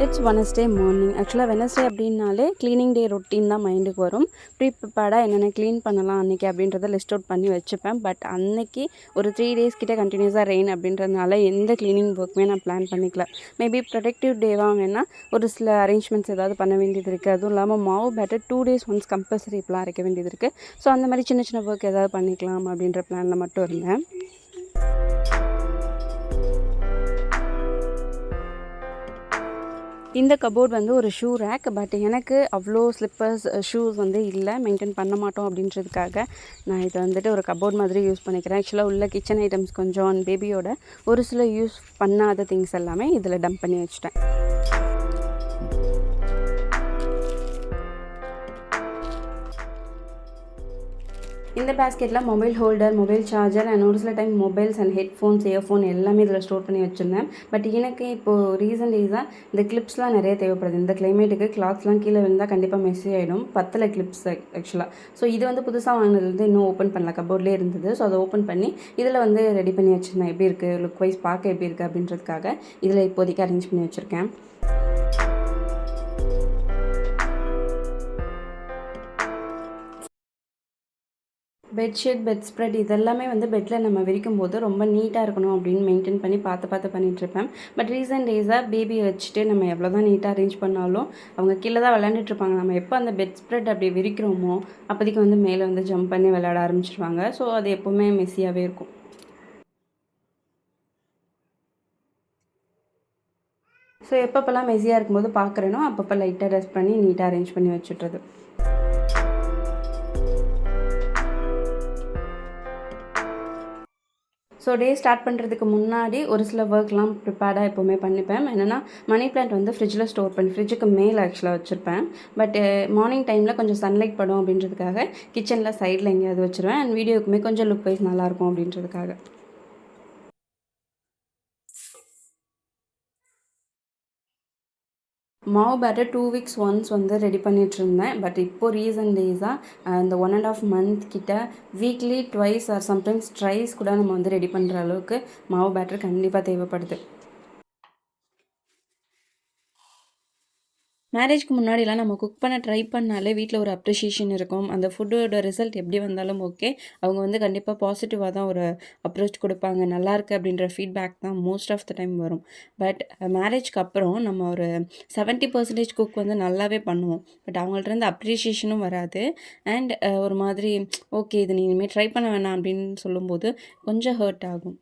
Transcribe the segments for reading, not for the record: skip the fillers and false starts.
It's Wednesday morning. ஆக்சுவலாக Wednesday அப்படின்னாலே cleaning day routine தான் மைண்டுக்கு வரும். ப்ரிப்பேர்டாக என்னென்ன க்ளீன் பண்ணலாம் அன்றைக்கி அப்படின்றத லிஸ்ட் அவுட் பண்ணி வச்சுப்பேன். பட் அன்னைக்கு ஒரு 3 டேஸ் கிட்ட கண்டினியூஸாக ரெயின் அப்படின்றதுனால எந்த க்ளீனிங் ஒர்க்குமே நான் பிளான் பண்ணிக்கல. மேபி ப்ரொடக்டிவ் டேவாக வேணால் ஒரு சில அரேஞ்ச்மெண்ட்ஸ் ஏதாவது பண்ண வேண்டியது இருக்குது. அதுவும் இல்லாமல் மாவு பேட்டர் 2 டேஸ் ஒன்ஸ் கம்பல்சரி இப்போலாம் அரைக்க வேண்டியது இருக்குது. ஸோ அந்த மாதிரி சின்ன சின்ன ஒர்க் ஏதாவது பண்ணிக்கலாம் அப்படின்ற பிளானில் மட்டும் இருந்தேன். இந்த கபோர்ட் வந்து ஒரு ஷூ ரேக். பட் எனக்கு அவ்வளோ ஸ்லிப்பர்ஸ் ஷூஸ் வந்து இல்லை, மெயின்டைன் பண்ண மாட்டோம் அப்படின்றதுக்காக நான் இதை வந்துட்டு ஒரு கபோர்ட் மாதிரி யூஸ் பண்ணிக்கிறேன். ஆக்சுவலாக உள்ள கிச்சன் ஐட்டம்ஸ் கொஞ்சம் பேபியோட ஒரு சில யூஸ் பண்ணாத திங்ஸ் எல்லாமே இதில் டம்ப் பண்ணி வச்சுட்டேன். இந்த பேஸ்கெட்டில் mobile holder, mobile charger and ஒரு சில time mobiles and headphones, earphone எல்லாமே இதில் ஸ்டோர் பண்ணி வச்சுருந்தேன். பட் எனக்கு இப்போது ரீசன்ட் டேஸாக இந்த கிளிப்ஸ்லாம் நிறைய தேவைப்படுது. இந்த கிளைமேட்டுக்கு கிளாத்ஸ்லாம் கீழே விழுந்தால் கண்டிப்பாக மெஸ்ஸி ஆகிடும். பத்தலை கிளிப்ஸ் ஆக்சுவலாக. ஸோ இது வந்து புதுசாக வாங்கினதுலேருந்து இன்னும் ஓப்பன் பண்ணல, கபோர்ட்லேயே இருந்தது. ஸோ அதை ஓப்பன் பண்ணி இதில் வந்து ரெடி பண்ணி வச்சுருந்தேன். எப்படி இருக்குது, லுக் வைஸ் பார்க்க எப்படி இருக்குது அப்படின்றதுக்காக இதில் இப்போதைக்கு அரேஞ்ச் பண்ணி வச்சுருக்கேன். பெட்ஷீட், பெட் ஸ்ப்ரெட் இதெல்லாமே வந்து பெட்டில் நம்ம விரிக்கும் போது ரொம்ப நீட்டாக இருக்கணும் அப்படின்னு மெயின்டைன் பண்ணி பார்த்து பண்ணிகிட்ருப்பேன். பட் ரீசன்ட் டேஸாக பேபியை வச்சுட்டு நம்ம எவ்வளோ தான் நீட்டாக அரேஞ்ச் பண்ணாலும் அவங்க கீழே தான் விளையாண்டுட்ருப்பாங்க. நம்ம எப்போ அந்த பெட் ஸ்ப்ரெட் அப்படி விரிக்கிறோமோ அப்போதைக்கு வந்து மேலே வந்து ஜம்ப் பண்ணி விளையாட ஆரம்பிச்சிருவாங்க. ஸோ அது எப்போவுமே மெஸ்ஸியாகவே இருக்கும். ஸோ எப்பப்போல்லாம் மெஸ்ஸியாக இருக்கும்போது பார்க்குறேனோ அப்பப்போ லைட்டாக டஸ்ட் பண்ணி நீட்டாக அரேஞ்ச் பண்ணி வச்சுட்றது. ஸோ டே ஸ்டார்ட் பண்ணுறதுக்கு முன்னாடி ஒரு சில ஒர்க்லாம் ப்ரிப்பேர்டாக எப்போவுமே பண்ணிப்பேன். என்னென்னா மணி பிளான்ட் வந்து ஃப்ரிட்ஜில் ஸ்டோர் பண்ணி ஃப்ரிட்ஜுக்கு மேலே ஆக்சுவலாக வச்சுருப்பேன். பட் மார்னிங் டைமில் கொஞ்சம் சன்லைட் படும் அப்படின்றதுக்காக கிச்சனில் சைடில் எங்கேயாவது வச்சுருவேன். அண்ட் வீடியோக்குமே கொஞ்சம் லுக் வைஸ் நல்லாயிருக்கும் அப்படின்றதுக்காக. மாவு பேட்டர் 2 வீக்ஸ் ஒன்ஸ் வந்து ரெடி பண்ணிகிட்ருந்தேன். பட் இப்போது ரீசன்ட் டேஸாக இந்த 1.5 மந்த் கிட்ட வீக்லி ட்வைஸ் ஆர் சம்டைம்ஸ் ட்ரைஸ் கூட நம்ம வந்து ரெடி பண்ணுற அளவுக்கு மாவு பேட்டர் கண்டிப்பாக தேவைப்படுது. மேரேஜ்க்கு முன்னாடிலாம் நம்ம குக் பண்ண ட்ரை பண்ணாலே வீட்டில் ஒரு அப்ரிஷியேஷன் இருக்கும். அந்த ஃபுட்டோட ரிசல்ட் எப்படி வந்தாலும் ஓகே. அவங்க வந்து கண்டிப்பாக பாசிட்டிவாக தான் ஒரு அப்ரோச் கொடுப்பாங்க. நல்லாயிருக்கு அப்படின்ற ஃபீட்பேக் தான் மோஸ்ட் ஆஃப் த டைம் வரும். பட் மேரேஜ்க்கு அப்புறம் நம்ம ஒரு 70% குக் வந்து நல்லாவே பண்ணுவோம். பட் அவங்கள்ட்ட அப்ரிஷியேஷனும் வராது. அண்ட் ஒரு மாதிரி ஓகே இது நீ இனிமேல் ட்ரை பண்ண வேணாம் அப்படின்னு சொல்லும்போது கொஞ்சம் ஹர்ட் ஆகும்.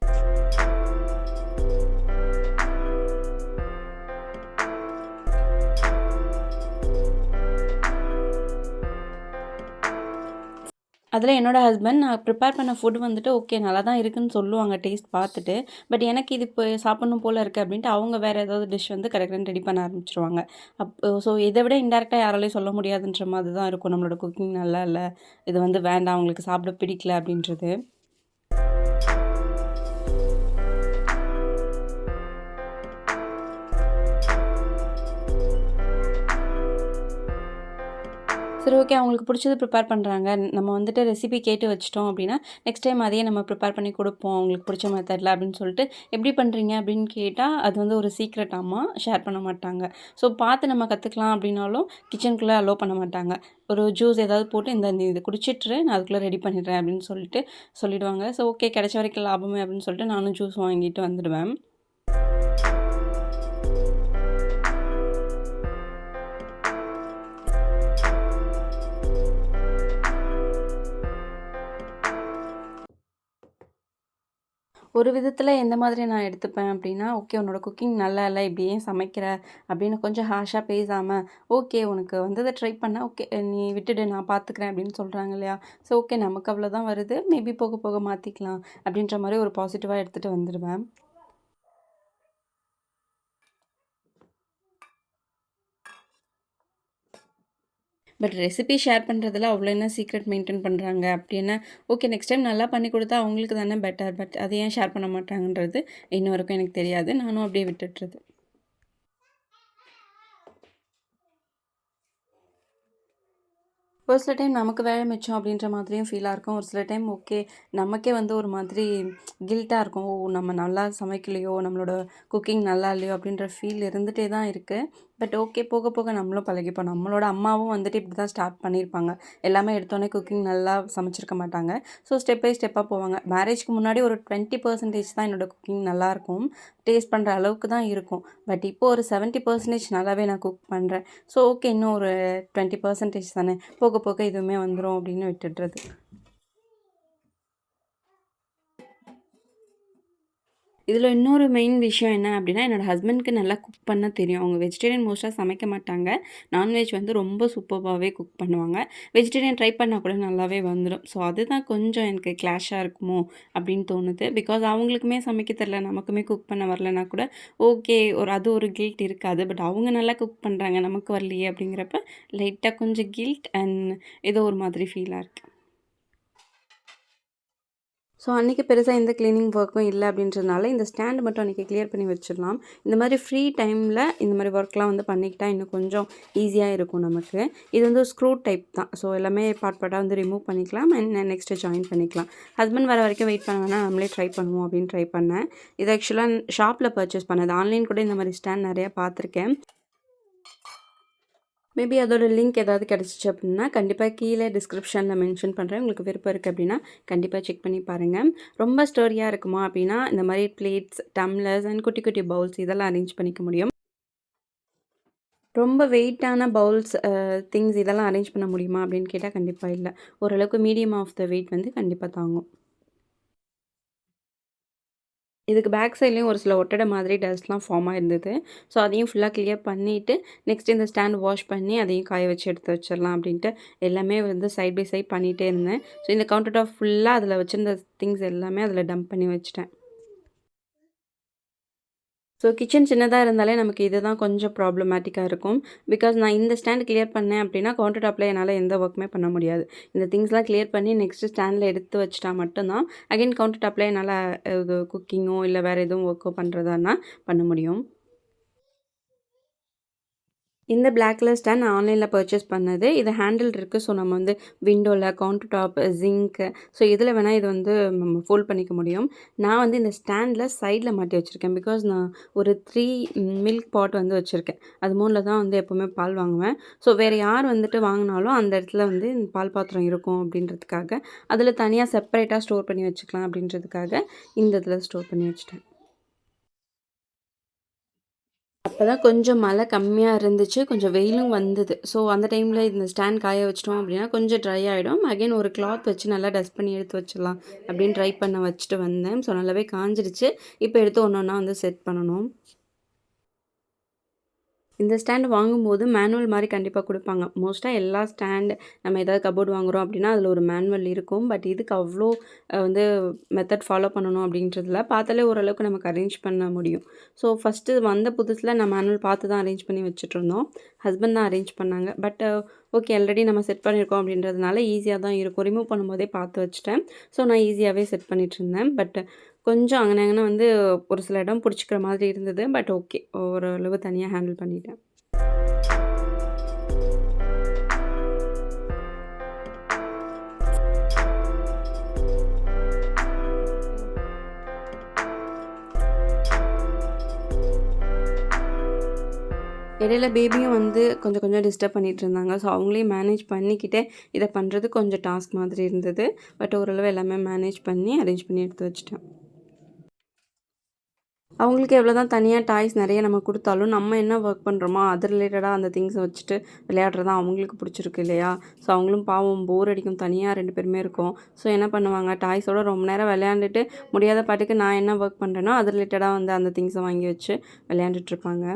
அதில் என்னோடய ஹஸ்பண்ட் நான் ப்ரிப்பேர் பண்ண ஃபுட் வந்துட்டு ஓகே நல்லா தான் இருக்குதுன்னு சொல்லுவாங்க டேஸ்ட் பார்த்துட்டு. பட் எனக்கு இது இப்போ சாப்பிட்ணும் போல் இருக்குது அப்படின்ட்டு அவங்க வேறு ஏதாவது டிஷ் வந்து கரெக்டாக ரெடி பண்ண ஆரம்பிச்சுருவாங்க. ஸோ இதை விட இன்டெரக்டாக யாராலையும் சொல்ல முடியாதுன்ற மாதிரி தான் இருக்கும் நம்மளோட குக்கிங் நல்லா இல்லை, இது வந்து வேண்டாம் அவங்களுக்கு சாப்பிட பிடிக்கல அப்படின்றது. சரி ஓகே. அவங்களுக்கு பிடிச்சது ப்ரிப்பேர் பண்ணுறாங்க. நம்ம வந்துட்டு ரெசிபி கேட்டு வச்சுட்டோம் அப்படின்னா, நெக்ஸ்ட் டைம் அதையே நம்ம ப்ரிப்பேர் பண்ணி கொடுப்போம் அவங்களுக்கு பிடிச்ச மெத்தடில் அப்படின்னு சொல்லிட்டு, எப்படி பண்ணுறீங்க அப்படின்னு கேட்டால் அது வந்து ஒரு சீக்ரெட்டாமா ஷேர் பண்ண மாட்டாங்க. ஸோ பார்த்து நம்ம கற்றுக்கலாம் அப்படின்னாலும் கிச்சனுக்குள்ளே அலோவ் பண்ண மாட்டாங்க. ஒரு ஜூஸ் ஏதாவது போட்டு இந்த நீ இதை குடிச்சிட்ரு, நான் அதுக்குள்ளே ரெடி பண்ணிடுறேன் அப்படின்னு சொல்லிட்டு சொல்லிவிடுவாங்க. ஸோ ஓகே கிடைச்ச வரைக்கும் லாபமே அப்படின்னு சொல்லிட்டு நானும் ஜூஸ் வாங்கிட்டு வந்துடுவேன். ஒரு விதத்தில் எந்த மாதிரி நான் எடுத்துப்பேன் அப்படின்னா, ஓகே உன்னோட குக்கிங் நல்லா இல்லை, இப்படி ஏன் சமைக்கிற அப்படின்னு கொஞ்சம் ஹார்ஷாக பேசாமல், ஓகே உனக்கு வந்ததை ட்ரை பண்ண, ஓகே நீ விட்டுடு நான் பார்த்துக்கிறேன் அப்படின்னு சொல்கிறாங்க இல்லையா? ஸோ ஓகே நமக்கு அவ்வளோதான் வருது, மேபி போக போக மாற்றிக்கலாம் அப்படின்ற மாதிரி ஒரு பாசிட்டிவாக எடுத்துகிட்டு வந்துடுவேன். பட் ரெசிபி ஷேர் பண்ணுறதுல அவ்வளோ என்ன சீக்ரெட் மெயின்டைன் பண்ணுறாங்க அப்படின்னா, ஓகே நெக்ஸ்ட் டைம் நல்லா பண்ணி கொடுத்தா அவங்களுக்கு தானே பெட்டர். பட் அதை ஏன் ஷேர் பண்ண மாட்டாங்கன்றது இன்ன வரைக்கும் எனக்கு தெரியாது. நானும் அப்படியே விட்டுட்டுறது. ஒரு சில டைம் நமக்கு வேலை மிச்சம் அப்படின்ற மாதிரியும் ஃபீலாக இருக்கும். ஒரு சில டைம் ஓகே, நமக்கே வந்து ஒரு மாதிரி கில்ட்டா இருக்கும். ஓ! நம்ம நல்லா சமைக்கலையோ, நம்மளோட குக்கிங் நல்லா இல்லையோ அப்படின்ற ஃபீல் இருந்துட்டே தான் இருக்கு. பட் ஓகே, போக போக நம்மளும் பழகிப்போம். நம்மளோட அம்மாவும் வந்துட்டு இப்படி தான் ஸ்டார்ட் பண்ணியிருப்பாங்க. எல்லாமே எடுத்தோனே குக்கிங் நல்லா சமைச்சிருக்க மாட்டாங்க. ஸோ ஸ்டெப் பை ஸ்டெப்பா போவாங்க. மேரேஜ்க்கு முன்னாடி ஒரு 20% தான் என்னோட குக்கிங் நல்லாயிருக்கும். டேஸ்ட் பண்ணுற அளவுக்கு தான் இருக்கும். பட் இப்போ ஒரு 70% நல்லாவே நான் குக் பண்றேன். ஸோ ஓகே, இன்னும் ஒரு 20% தானே, போக போக இதுவுமே வந்துரும் அப்படின்னு விட்டுடுறது. இதில இன்னொரு மெயின் விஷயம் என்ன அப்படின்னா, என்னோட ஹஸ்பண்ட்க்கு நல்லா குக் பண்ண தெரியும். அவங்க வெஜிடேரியன் மோஸ்ட்டா சமைக்க மாட்டாங்க. நான்வெஜ் வந்து ரொம்ப சூப்பர்பாவே குக் பண்ணுவாங்க. வெஜிடேரியன் ட்ரை பண்ணா கூட நல்லாவே வந்துரும். ஸோ அதுதான் கொஞ்சம் எனக்கு கிளாஷா இருக்குமோ அப்படின்னு தோணுது. பிகாஸ் அவங்களுக்குமே சமைக்க தெரியல, நமக்குமே குக் பண்ண வரலனா கூட ஓகே, ஒரு கில்ட் இருக்காது. பட் அவங்க நல்லா குக் பண்றாங்க, நமக்கு வரலையே அப்படிங்கிறப்ப லைட்டா கொஞ்சம் கில்ட் அண்ட் ஏதோ ஒரு மாதிரி ஃபீலா இருக்கு. ஸோ அன்றைக்கி பெருசா எந்த கிளீனிங் ஒர்க்கும் இல்ல அப்படின்றதுனால, இந்த ஸ்டாண்ட் மட்டும் அன்றைக்கி கிளியர் பண்ணி வச்சிடலாம். இந்த மாதிரி ஃப்ரீ டைமில் இந்த மாதிரி ஒர்க்லாம் வந்து பண்ணிக்கிட்டா இன்னும் கொஞ்சம் ஈஸியா இருக்கும் நமக்கு. இது வந்து ஸ்க்ரூ டைப் தான். ஸோ எல்லாமே பார்ட் பார்ட்டா வந்து ரிமூவ் பண்ணிக்கலாம் அண்ட் நெக்ஸ்ட்டு ஜாயின் பண்ணிக்கலாம். ஹஸ்பண்ட் வர வரைக்கும் வெயிட் பண்ண வேணாம், நம்மளே ட்ரை பண்ணுவோம் அப்படின்னு ட்ரை பண்ணேன். இது ஆக்சுவலா ஷாப்பில் பர்ச்சேஸ் பண்ணது. ஆன்லைன் கூட இந்த மாதிரி ஸ்டாண்ட் நிறையா பார்த்துருக்கேன். மேபி அதோட லிங்க் ஏதாவது கிடச்சிச்சு அப்படின்னா, கண்டிப்பா கீழ டிஸ்கிரிப்ஷன்ல மென்ஷன் பண்றேன். உங்களுக்கு விருப்பம் இருக்கு அப்படின்னா, கண்டிப்பா செக் பண்ணி பாருங்க. ரொம்ப ஸ்டோரியா இருக்குமா அப்படின்னா, இந்த மாரி பிளேட்ஸ், டம்ளர்ஸ் அண்ட் குட்டி குட்டி பவுல்ஸ் இதெல்லாம் அரேஞ்ச் பண்ணிக்க முடியும். ரொம்ப வெயிட்டான பவுல்ஸ், திங்ஸ் இதெல்லாம் அரேஞ்ச் பண்ண முடியுமா அப்படின்னு கேட்டா, கண்டிப்பா இல்ல. ஓரளவுக்கு மீடியம் ஆஃப் த வெயிட் வந்து கண்டிப்பா தாங்கும். இதுக்கு பேக் சைட்லேயும் ஒரு சில ஒட்டடை மாதிரி டஸ்ட்லாம் ஃபார்ம் ஆயிருந்தது. ஸோ அதையும் ஃபுல்லா கிளியர் பண்ணிட்டு, நெக்ஸ்ட் இந்த ஸ்டாண்ட் வாஷ் பண்ணி அதையும் காய வச்சு எடுத்து வச்சிடலாம் அப்படின்ட்டு எல்லாமே வந்து சைட் பை சைட் பண்ணிட்டே இருந்தேன். ஸோ இந்த கவுண்டர் டாப் ஃபுல்லா அதில வச்சிருந்த திங்ஸ் எல்லாமே அதில டம்ப் பண்ணி வச்சுட்டேன். ஸோ கிச்சன் சின்னதா இருந்தாலே நமக்கு இதுதான் கொஞ்சம் ப்ராப்ளமேட்டிக்கா இருக்கும். பிகாஸ் நான் இந்த ஸ்டாண்ட் கிளியர் பண்ணேன் அப்படின்னா, கவுண்டர் டாப்ல என்னால எந்த ஒர்க்குமே பண்ண முடியாது. இந்த திங்ஸ்லாம் கிளியர் பண்ணி நெக்ஸ்ட் ஸ்டாண்ட்ல எடுத்து வச்சுட்டா மட்டும் தான், அகைன் கவுண்டர் டாப்ல என்னால இது குக்கிங்கோ இல்ல வேற எதுவும் ஒர்க்கோ பண்றதான்னா பண்ண முடியும். இந்த பிளாக் கலர் ஸ்டாண்ட் நான் ஆன்லைன்ல பர்ச்சேஸ் பண்ணது. இது ஹேண்டில் இருக்கு. ஸோ நம்ம வந்து விண்டோல, கவுண்டர் டாப், சிங்க் ஸோ எதுல வேணா இது வந்து நம்ம ஃபோல்ட் பண்ணிக்க முடியும். நான் வந்து இந்த ஸ்டாண்ட்ல சைட்ல மாட்டி வச்சிருக்கேன். பிகாஸ் நான் ஒரு 3 மில்க் பாட் வந்து வச்சிருக்கேன். அது 3ல தான் வந்து எப்பவுமே பால் வாங்குவேன். ஸோ வேற யார் வந்துட்டு வாங்குனாலும் அந்த இடத்துல வந்து இந்த பால் பாத்திரம் இருக்கும் அப்படின்றதுக்காக, அதில தனியா செப்பரேட்டா ஸ்டோர் பண்ணி வச்சுக்கலாம் அப்படின்றதுக்காக இந்த இதில ஸ்டோர் பண்ணி வச்சுட்டேன். அப்பதான் கொஞ்சம் மழை கம்மியா இருந்துச்சு. கொஞ்சம் வெயிலும் வந்தது. ஸோ அந்த டைம்ல இந்த ஸ்டாண்ட் காய வச்சுட்டோம் அப்படின்னா, கொஞ்சம் ட்ரை ஆயிடும். அகைன் ஒரு கிளாத் வச்சு நல்லா டஸ்ட் பண்ணி எடுத்து வச்சிடலாம் அப்படின்னு ட்ரை பண்ண வச்சுட்டு வந்தேன். ஸோ நல்லாவே காஞ்சிடுச்சு. இப்போ எடுத்து ஒண்ணு ஒண்ணா வந்து செட் பண்ணணும். இந்த ஸ்டாண்ட் வாங்கும்போது மேனுவல் மாரி கண்டிப்பா குடுப்பாங்க. மோஸ்ட்டா எல்லா ஸ்டாண்ட் நம்ம ஏதாவது கப்போர்ட் வாங்குறோம் அப்டின்னா, அதில ஒரு மேனுவல் இருக்கும். பட் இதுக்கு அவ்ளோ வந்து மெத்தட் ஃபாலோ பண்ணணும் அப்டின்றதில பார்த்தாலே ஓரளவுக்கு நமக்கு அரேஞ்ச் பண்ண முடியும். ஸோ ஃபர்ஸ்ட்டு வந்த புதுசுல நான் மேனுவல் பார்த்து தான் அரேஞ்ச் பண்ணி வச்சுட்ருந்தோம். ஹஸ்பண்ட் தான் அரேஞ்ச் பண்ணாங்க. பட் ஓகே, ஆல்ரெடி நம்ம செட் பண்ணியிருக்கோம் அப்டின்றதுனால ஈஸியா தான் இருக்கும். ரிமூவ் பண்ணும்போதே பார்த்து வச்சுட்டேன். ஸோ நான் ஈஸியாவே செட் பண்ணிட்டுருந்தேன். பட் கொஞ்சம் அங்கன அங்கன வந்து ஒரு சில இடம் புடிச்சுக்கிற மாதிரி இருந்தது. பட் ஓகே, ஓரளவு தனியா ஹேண்டில் பண்ணிட்டேன். இடையில பேபியும் வந்து கொஞ்சம் கொஞ்சம் டிஸ்டர்ப் பண்ணிட்டு இருந்தாங்க. ஸோ அவங்களையும் மேனேஜ் பண்ணிக்கிட்டே இத பண்றது கொஞ்சம் டாஸ்க் மாதிரி இருந்தது. பட் ஓரளவு எல்லாமே மேனேஜ் பண்ணி அரேஞ்ச் பண்ணி எடுத்து வச்சுட்டேன். அவங்களுக்கு எவ்வளோதான் தனியா டாய்ஸ் நெறைய நம்ம குடுத்தாலும், நம்ம என்ன ஒர்க் பண்றோமோ, அது ரிலேட்டடா அந்த திங்ஸ வச்சுட்டு விளையாடுறது தான் அவங்களுக்கு புடிச்சிருக்கு இல்லையா? ஸோ அவங்களும் பாவம் போர் அடிக்கும். தனியா 2 பேருமே இருக்கோம். ஸோ என்ன பண்ணுவாங்க, டாய்ஸோட ரொம்ப நேரம் விளையாண்டுட்டு, முடியாத பாட்டுக்கு நான் என்ன ஒர்க் பண்றேனோ, அது ரிலேட்டடா வந்து அந்த திங்ஸ வாங்கி வச்சு விளையாண்டுட்டு இருப்பாங்க.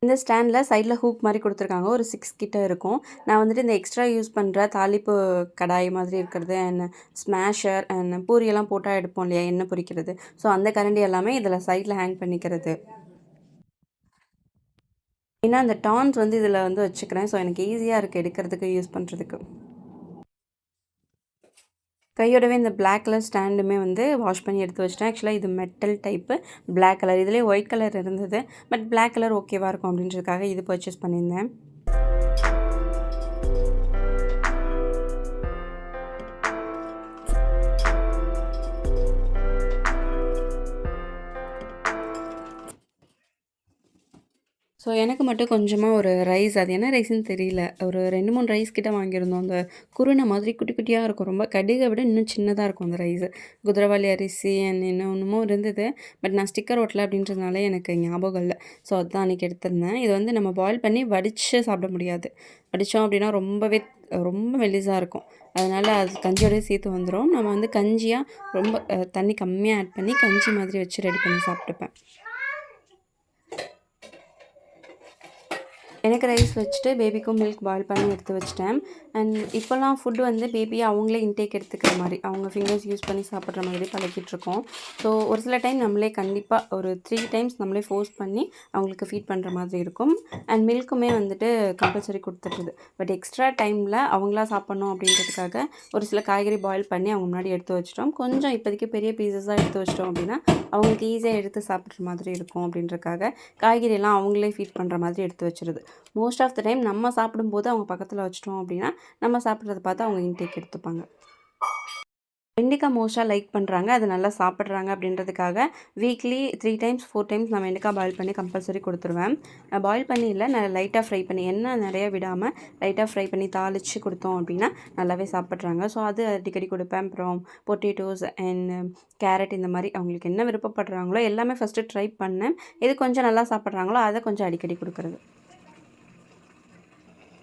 இந்த ஸ்டாண்ட்ல சைட்ல ஹூக் மாரி குடுத்துருக்காங்க. ஒரு 6 கிட்ட இருக்கும். நான் வந்துட்டு இந்த எக்ஸ்ட்ரா யூஸ் பண்ற தாளிப்பு கடாய் மாதிரி இருக்கிறது அண்ட் ஸ்மாஷர் அண்ட் பூரியெல்லாம் போட்டா எடுப்போம் இல்லையா? எண்ணெய் பொரிக்கிறது. ஸோ அந்த கரண்டி எல்லாமே இதில சைட்ல ஹேங் பண்ணிக்கிறது. ஏன்னா அந்த டான்ஸ் வந்து இதில வந்து வச்சுக்கிறேன். ஸோ எனக்கு ஈஸியா இருக்கு எடுக்கிறதுக்கு, யூஸ் பண்றதுக்கு. கையோடவே இந்த பிளாக் கலர் ஸ்டாண்டுமே வந்து வாஷ் பண்ணி எடுத்து வச்சிட்டேன். ஆக்சுவலாக இது மெட்டல் டைப்பு, பிளாக் கலர். இதுலேயே ஒயிட் கலர் இருந்தது, பட் பிளாக் கலர் ஓகேவாக இருக்கும் அப்படின்றதுக்காக இது பர்ச்சேஸ் பண்ணியிருந்தேன். ஸோ எனக்கு மட்டும் கொஞ்சமாக ஒரு ரைஸ், அது என்ன ரைஸ்ன்னு தெரியல, ஒரு 2, 3 ரைஸ் கிட்ட வாங்கியிருந்தோம். அந்த குருணை மாதிரி குட்டி குட்டியாக இருக்கும், ரொம்ப கடுகை விட இன்னும் சின்னதாக இருக்கும் அந்த ரைஸு. குதிரவாளி அரிசி அண்ட் இன்னொன்னுமோ இருந்தது, பட் நான் ஸ்டிக்கர் ஓட்டல அப்படின்றதுனால எனக்கு ஞாபகம் இல்லை. ஸோ அதுதான் அன்றைக்கி எடுத்திருந்தேன். இது வந்து நம்ம பாயில் பண்ணி வடித்து சாப்பிட முடியாது. வடித்தோம் அப்படின்னா ரொம்ப மெல்லிஸாக இருக்கும். அதனால் அது கஞ்சியோடய சேர்த்து வந்துடும். நம்ம வந்து கஞ்சியாக ரொம்ப தண்ணி கம்மியாக ஆட் பண்ணி கஞ்சி மாதிரி வச்சு ரெடி பண்ணி சாப்பிட்டுப்பேன். எனக்கு ரைஸ் வச்சுட்டு பேபிக்கும் மில்க் பாயில் பண்ணி எடுத்து வச்சிட்டேன். அண்ட் இப்போல்லாம் ஃபுட்டு வந்து பேபியை அவங்களே இன்டேக் எடுத்துக்கிற மாதிரி, அவங்க ஃபிங்கர்ஸ் யூஸ் பண்ணி சாப்பிட்ற மாதிரி பழக்கிட்டுருக்கோம். ஸோ ஒரு சில டைம் நம்மளே கண்டிப்பாக ஒரு 3 டைம்ஸ் நம்மளே ஃபோர்ஸ் பண்ணி அவங்களுக்கு ஃபீட் பண்ணுற மாதிரி இருக்கும். அண்ட் மில்க்குமே வந்துட்டு கம்பல்சரி கொடுத்துட்ருது. பட் எக்ஸ்ட்ரா டைமில் அவங்களா சாப்பிட்ணும் அப்படின்றதுக்காக ஒரு சில காய்கறி பாயில் பண்ணி அவங்க முன்னாடி எடுத்து வச்சிட்டோம். கொஞ்சம் இப்போதைக்கு பெரிய பீசஸாக எடுத்து வச்சிட்டோம் அப்படின்னா அவங்களுக்கு ஈஸியாக எடுத்து சாப்பிட்ற மாதிரி இருக்கும் அப்படின்றதுக்காக காய்கறியெல்லாம் அவங்களே ஃபீட் பண்ணுற மாதிரி எடுத்து வச்சிருது. மோஸ்ட் ஆஃப் த டைம் நம்ம சாப்பிடும்போது அவங்க பக்கத்தில் வச்சிட்டோம் அப்படின்னா நம்ம சாப்பிட்றத பார்த்து அவங்க இன்டேக் எடுத்துப்பாங்க. வெண்டைக்காய் மோஸ்ட்டாக லைக் பண்ணுறாங்க, அது நல்லா சாப்பிட்றாங்க அப்படின்றதுக்காக வீக்லி 3 டைம்ஸ் 4 டைம்ஸ் நான் வெண்டைக்காய் பாயில் பண்ணி கம்பல்சரி கொடுத்துருவேன். பாயில் பண்ணி இல்லை, நான் லைட்டாக ஃப்ரை பண்ணி, எண்ணெய் நிறைய விடாமல் லைட்டாக ஃப்ரை பண்ணி தாளித்து கொடுத்தோம் அப்படின்னா நல்லாவே சாப்பிட்றாங்க. ஸோ அது அடிக்கடி கொடுப்பேன். அப்புறம் பொட்டேட்டோஸ் அண்ட் கேரட், இந்த மாதிரி அவங்களுக்கு என்ன விருப்பப்படுறாங்களோ எல்லாமே ஃபஸ்ட்டு ட்ரை பண்ணேன். எது கொஞ்சம் நல்லா சாப்பிட்றாங்களோ அதை கொஞ்சம் அடிக்கடி கொடுக்குறது.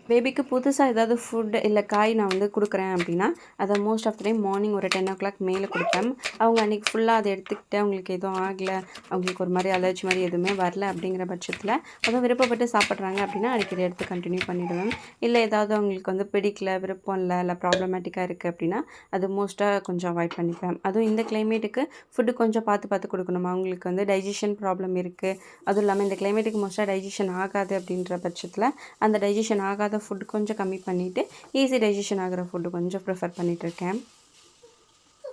பேபிக்கு புதுசாக ஏதாவது ஃபுட் இல்லை காய் நான் வந்து கொடுக்குறேன் அப்படின்னா அதை most of the time morning ஒரு 10 o'clock மேலே கொடுப்பேன். அவங்க அன்றைக்கி ஃபுல்லாக அதை எடுத்துக்கிட்டு அவங்களுக்கு எதுவும் ஆகலை, அவங்களுக்கு ஒரு மாதிரி அலர்ஜி மாதிரி எதுவுமே வரல அப்படிங்கிற பட்சத்தில் அதுவும் விருப்பப்பட்டு சாப்பிட்றாங்க அப்படின்னா அடிக்கடி எடுத்து கண்டினியூ பண்ணிவிடுவேன். இல்லை ஏதாவது அவங்களுக்கு வந்து பிடிக்கல, விருப்பம் இல்லை ப்ராப்ளமேட்டிக்காக இருக்குது அப்படின்னா அது மோஸ்ட்டாக கொஞ்சம் அவாய்ட் பண்ணிப்பேன். அதுவும் இந்த கிளைமேட்டுக்கு ஃபுட்டு கொஞ்சம் பார்த்து கொடுக்கணும். அவங்களுக்கு வந்து டைஜஷன் ப்ராப்ளம் இருக்குது. அதுவும் இல்லாமல் இந்த கிளைமேட்டுக்கு மோஸ்ட்டாக டைஜஷன் ஆகாது அப்படின்ற பட்சத்தில் அந்த டைஜஷன் ஆகாத ஃபுட் கொஞ்சம் கம்மி பண்ணிவிட்டு ஈஸி டைஜஷன் ஆகிற ஃபுட்டு கொஞ்சம் ப்ரிஃபர் பண்ணிகிட்ருக்கேன்.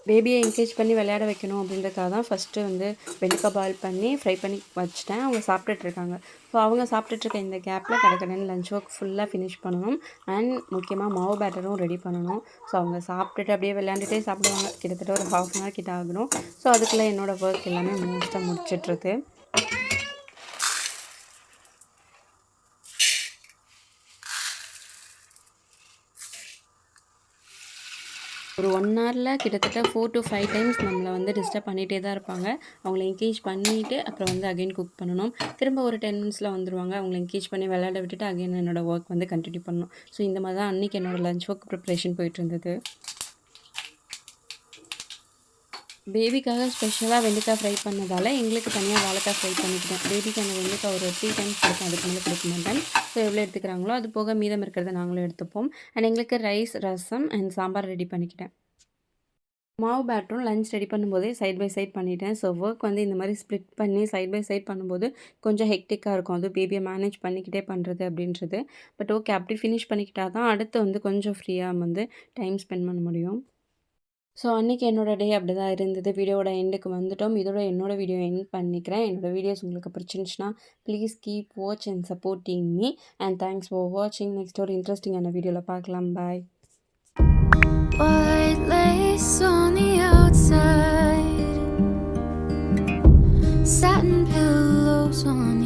பேபியை என்கரேஜ் பண்ணி விளையாட வைக்கணும் அப்படின்றதுக்காக தான் ஃபஸ்ட்டு வந்து வெண்டைக்காய் பாயில் பண்ணி ஃப்ரை பண்ணி வச்சுட்டேன். அவங்க சாப்பிட்டுட்ருக்காங்க. ஸோ அவங்க சாப்பிட்டுட்ருக்க இந்த கேப்பில் கடற்கடன்னு லஞ்ச் ஒர்க் ஃபுல்லாக ஃபினிஷ் பண்ணணும். அண்ட் முக்கியமாக மாவு பேட்டரும் ரெடி பண்ணணும். ஸோ அவங்க சாப்பிட்டுட்டு அப்படியே விளையாண்டுட்டே சாப்பிடுவாங்க. கிட்டத்தட்ட ஒரு 1/2 hour கிட்ட ஆகணும். ஸோ அதுக்குள்ளே என்னோடய ஒர்க் எல்லாமே மோஸ்ட்டாக முடிச்சிட்ருக்கு. ஒரு 1 hourல கிட்டத்தட்ட 4 to 5 டைம்ஸ் நம்மளை வந்து டிஸ்டர்ப் பண்ணிகிட்டே தான் இருப்பாங்க. அவங்கள என்கேஜ் பண்ணிவிட்டு அப்புறம் வந்து அகைன் குக் பண்ணணும். திரும்ப ஒரு 10 minutesல வந்துடுவாங்க. அவங்கள என்கேஜ் பண்ணி விளையாட விட்டுட்டு அகைன் என்னோடய ஒர்க் வந்து கண்டினியூ பண்ணணும். ஸோ இந்த மாதிரி தான் அன்றைக்கி என்னோடய லஞ்ச் ஒர்க் ப்ரிப்ரேஷன் போயிட்டுருந்தது. பேபிக்காக ஸ்பெஷலாக வெண்டைக்காய் ஃப்ரை பண்ணதால் எங்களுக்கு தனியாக வாழைக்காய் ஃப்ரை பண்ணிக்கிட்டேன். பேபிக்கு அந்த வெண்டைக்காய் ஒரு 3 டைம்ஸ் கொடுப்பேன், அதுக்கு மேலே கொடுக்க மாட்டேன். ஸோ எவ்வளோ எடுத்துக்கிறாங்களோ அது போக மீதம் இருக்கிறத நாங்களும் எடுத்துப்போம். அண்ட் எங்களுக்கு rice, rasam and sambar ready பண்ணிக்கிட்டேன். மாவு பேட்டரும் லஞ்ச் ரெடி பண்ணும்போதே சைட் பை சைட் பண்ணிட்டேன். ஸோ ஒர்க் வந்து இந்த மாதிரி ஸ்ப்ளிட் பண்ணி சைட் பை சைட் பண்ணும்போது கொஞ்சம் ஹெக்டிக்காக இருக்கும். அது பேபியை மேனேஜ் பண்ணிக்கிட்டே பண்ணுறது அப்படின்றது. பட் ஓகே, அப்படி ஃபினிஷ் பண்ணிக்கிட்டா தான் அடுத்து வந்து கொஞ்சம் ஃப்ரீயாக வந்து டைம் ஸ்பெண்ட் பண்ண முடியும். ஸோ அன்றைக்கி என்னோடய டே அப்படி தான் இருந்தது. வீடியோவோட எண்டுக்கு வந்துட்டோம். இதோட என்னோடய வீடியோ எண்ட் பண்ணிக்கிறேன். என்னோடய வீடியோஸ் உங்களுக்கு பிடிச்சிருந்துச்சுன்னா please keep watch and supporting me. And thanks for வாட்சிங். நெக்ஸ்ட் ஒரு இன்ட்ரெஸ்டிங்கான வீடியோவில் பார்க்கலாம். பாய். White lace on the outside, satin pillows on